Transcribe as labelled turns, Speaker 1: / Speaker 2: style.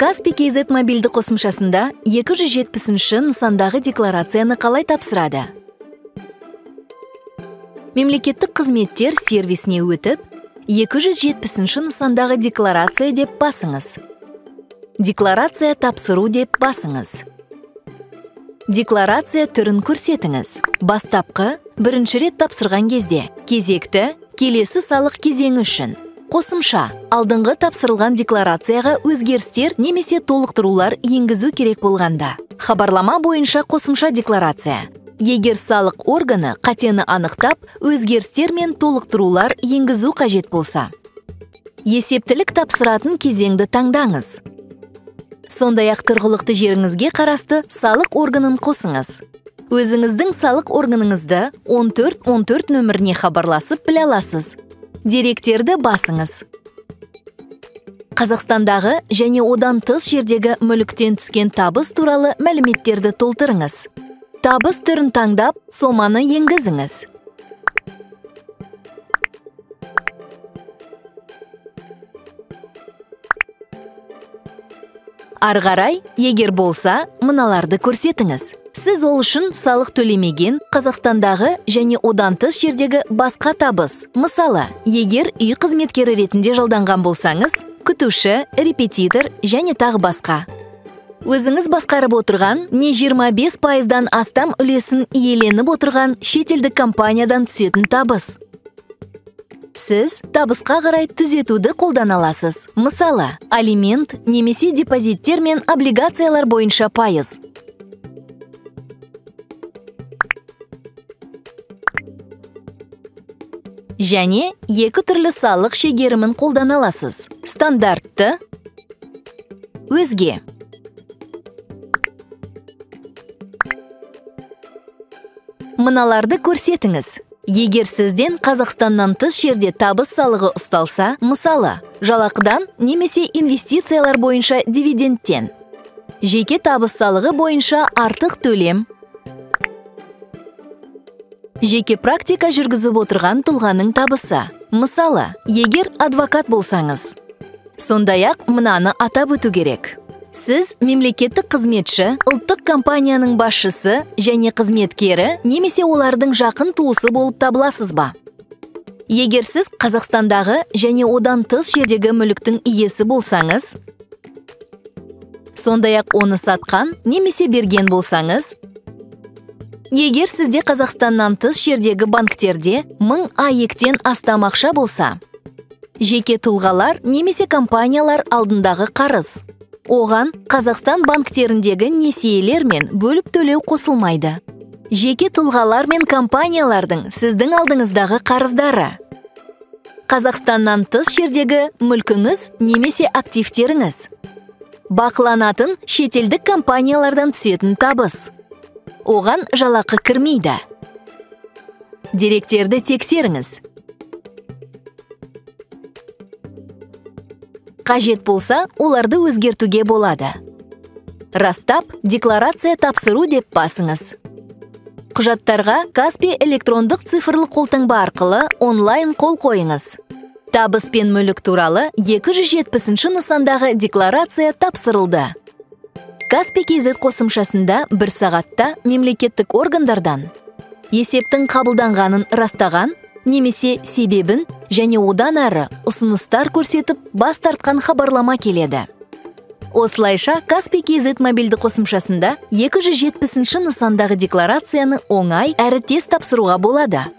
Speaker 1: Каспий KZ мобильді қосымшасында 270-ші нысандағы декларацияны қалай тапсырады? Мемлекеттік қызметтер сервисіне өтіп, 270-ші нысандағы декларация деп басыңыз. Декларация тапсыру деп басыңыз. Декларация түрін көрсетіңіз. Бастапқы, бірінші рет тапсырған кезде, кезекті, келесі салық кезеңі үшін. Қосымша, алдыңғы тапсырылған декларацияға өзгерістер немесе толықтырулар енгізу керек болғанда. Хабарлама бойынша қосымша декларация. Егер салық органы қатені анықтап, өзгерістер мен толықтырулар енгізу қажет болса. Есептілік тапсыратын кезеңді таңдаңыз. Сондай-ақ тұрғылықты жеріңізге қарасты салық органын қосыңыз. Өзіңіздің салық органыңызды 1414 нөміріне хабарласып біле аласыз. Деректерді басыңыз. Қазақстандағы және одан тыс жердегі мүліктен түскен табыс туралы мәліметтерді толтырыңыз. Табыс түрін таңдап, соманы енгізіңіз. Ары қарай, егер болса, мыналарды көрсетіңіз. Сіз ол үшін салық төлемеген Қазақстандағы және одан тыс жердегі басқа табыс. Мысалы, егер үй қызметкері ретінде жалданған болсаңыз, күтуші, репетитор және тағы басқа. Өзіңіз басқарып отырған, не 25%-дан астам үлесін иеленіп отырған шетелдік компаниядан түсетін табыс. Сіз табысқа қарай түзетуді қолдана аласыз. Мысалы, алимент немесе депозиттер мен облигациялар бойынша пайыз. Және екі түрлі салық шегерімін қолдана аласыз. Стандартты, өзге. Мыналарды көрсетіңіз. Егер сізден Қазақстаннан тыс жерде табыс салығы ұсталса, мысалы, жалақыдан немесе инвестициялар бойынша дивидендтен. Жеке табыс салығы бойынша артық төлем. Жеке практика жүргізіп отырған тұлғаның табысы. Мысалы, егер адвокат болсаңыз. Сондай-ақ мынаны атап өту керек. Сіз мемлекеттік қызметші, ұлттық компанияның басшысы және қызметкері немесе олардың жақын туысы болып табыласыз ба? Егер сіз Қазақстандағы және одан тыс жердегі мүліктің иесі болсаңыз, сондай-ақ оны сатқан немесе берген болсаңыз, егер сізде Қазақстаннан тыс жердегі банктерде 1000 АЕК-тен астам ақша болса, жеке тұлғалар немесе компаниялар алдындағы қарыз. Оған Қазақстан банктеріндегі несиелер мен бөліп төлеу қосылмайды. Жеке тұлғалар мен компаниялардың сіздің алдыңыздағы қарыздары. Қазақстаннан тыс жердегі мүлкіңіз немесе активтеріңіз. Бақыланатын шетелдік компаниялардан түсетін табыс. Оған жалақы кірмейді. Деректерді тексеріңіз. Қажет болса, оларды өзгертуге болады. Растап, декларация тапсыру деп басыңыз. Құжаттарға Каспий электрондық цифрлы қолтаңба арқылы онлайн қол қойыңыз. Табыс пен мүлік туралы 270-ші нысандағы декларация тапсырылды. Каспий KZ қосымшасында 1 сағатта мемлекеттік органдардан есептің қабылданғанын растаған немесе себебін және одан ары ұсыныстар көрсетіп бас тартқан хабарлама келеді. Осылайша Каспий KZ мобильді қосымшасында 270-ші нысандағы декларацияны оңай әрі тез тапсыруға болады.